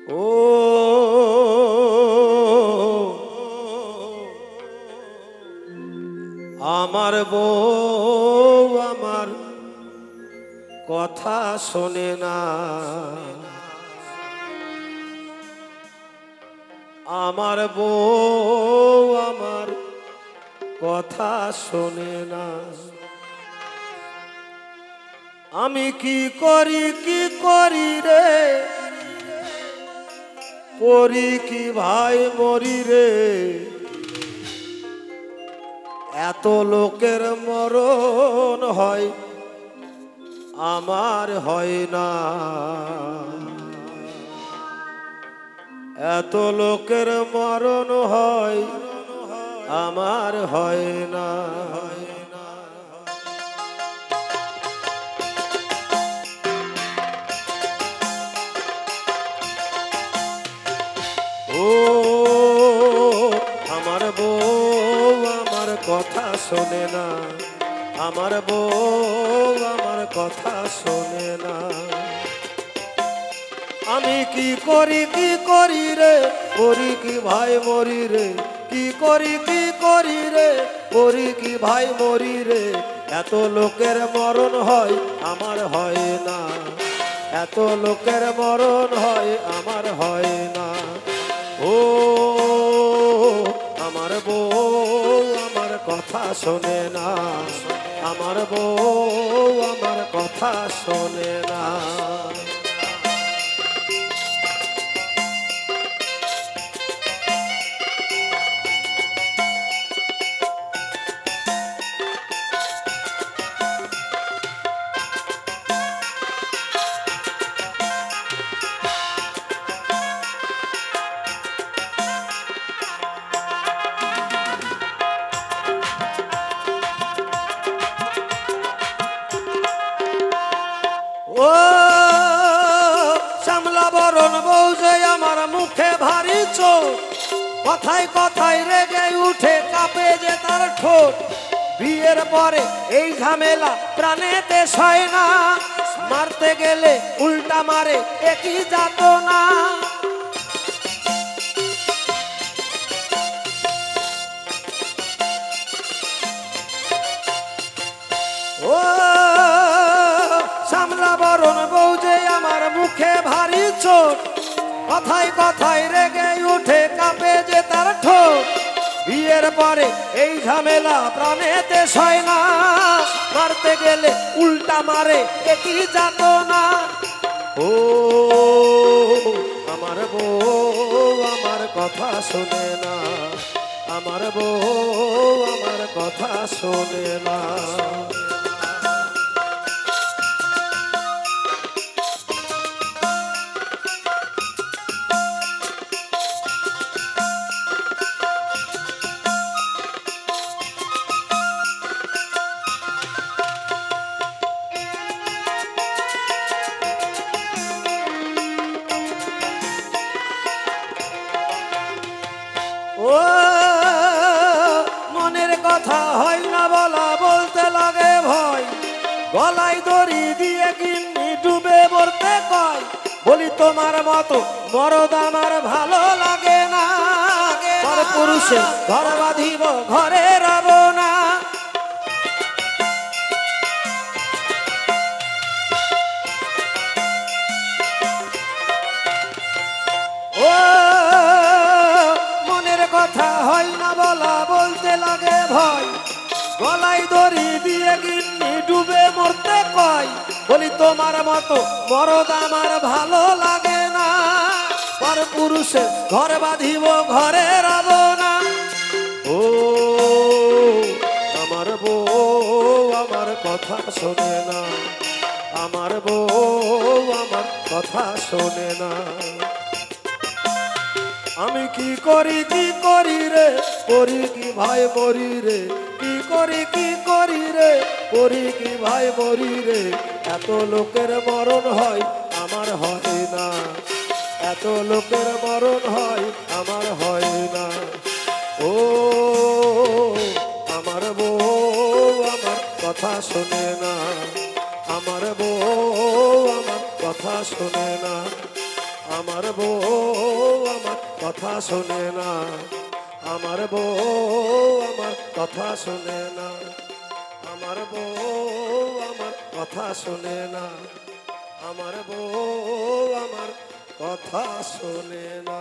ও আমার বউ আমার কথা শোনে না, আমার বউ আমার কথা শোনে না। আমি কি করি রে, পড়ি কি ভাই মরি রে, এত লোকের মরণ হয় আমার হয় না, এত লোকের মরণ হয় আমার হয় না। ও আমার বউ আমার কথা শোনে না, আমার বউ আমার কথা শোনে না। আমি কি করি রে, করি কি ভাই মরি রে, কি করি রে, করি কি ভাই মরি রে, এত লোকের মরণ হয় আমার হয় না, এত লোকের মরণ হয় আমার হয় না। ও আমার বউ আমার কথা শোনে না, আমার বউ আমার কথা শোনে না। ও শ্যামলা বরণ বউ যে আমার মুখে ভারী চোট, কথায় কথায় রেগে উঠে কাঁপে যে তার ঠোঁট। বিয়ের পরে এই ঝামেলা প্রাণেতে সয় না, মারতে গেলে উল্টা মারে একই যাতনা। ও শ্যামলা বরণ বউ যে আমার মুখে ভারী চোট, কথায় কথায় রেগে উঠে কাঁপে যে তার ঠোঁট। বিয়ের পরে এই ঝামেলা প্রাণেতে সয় না, মারতে গেলে উল্টা মারে একই যাতনা। ও আমার বউ আমার কথা শোনে না, আমার বউ আমার কথা শোনে না। ও মনের কথা হয় না বলা, বলতে লাগে ভয়, গলায় দড়ি দিয়ে গিন্নি ডুবে মরতে কয়। বলি তোমার মতো মরদ আমার ভালো লাগে না, পর পুরুষে ঘর বাঁধিব ঘরে রব না। ও কথা হয় না বলা, বলতে লাগে ভয়, গলায় দড়ি দিয়ে গিন্নি ডুবে মরতে কয়। বলি তোমার মতো মরদ আমার ভালো লাগে না, পর পুরুষে ঘর বাঁধিব ঘরে রব না। ও আমার বউ আমার কথা শোনে না, আমার বউ আমার কথা শোনে না। আমি কি করি রে, করি কি ভাই মরি রে, কি করি রে, করি কি ভাই মরি রে, এত লোকের মরণ হয় আমার হয় না, এত লোকের মরণ হয় আমার হয় না। ও আমার বউ আমার কথা শোনে না, আমার বউ আমার কথা শোনে না, আমার বউ আমার কথা শোনে না, আমার বউ আমার কথা শোনে না, আমার বউ আমার কথা শোনে না, আমার বউ আমার কথা শোনে না।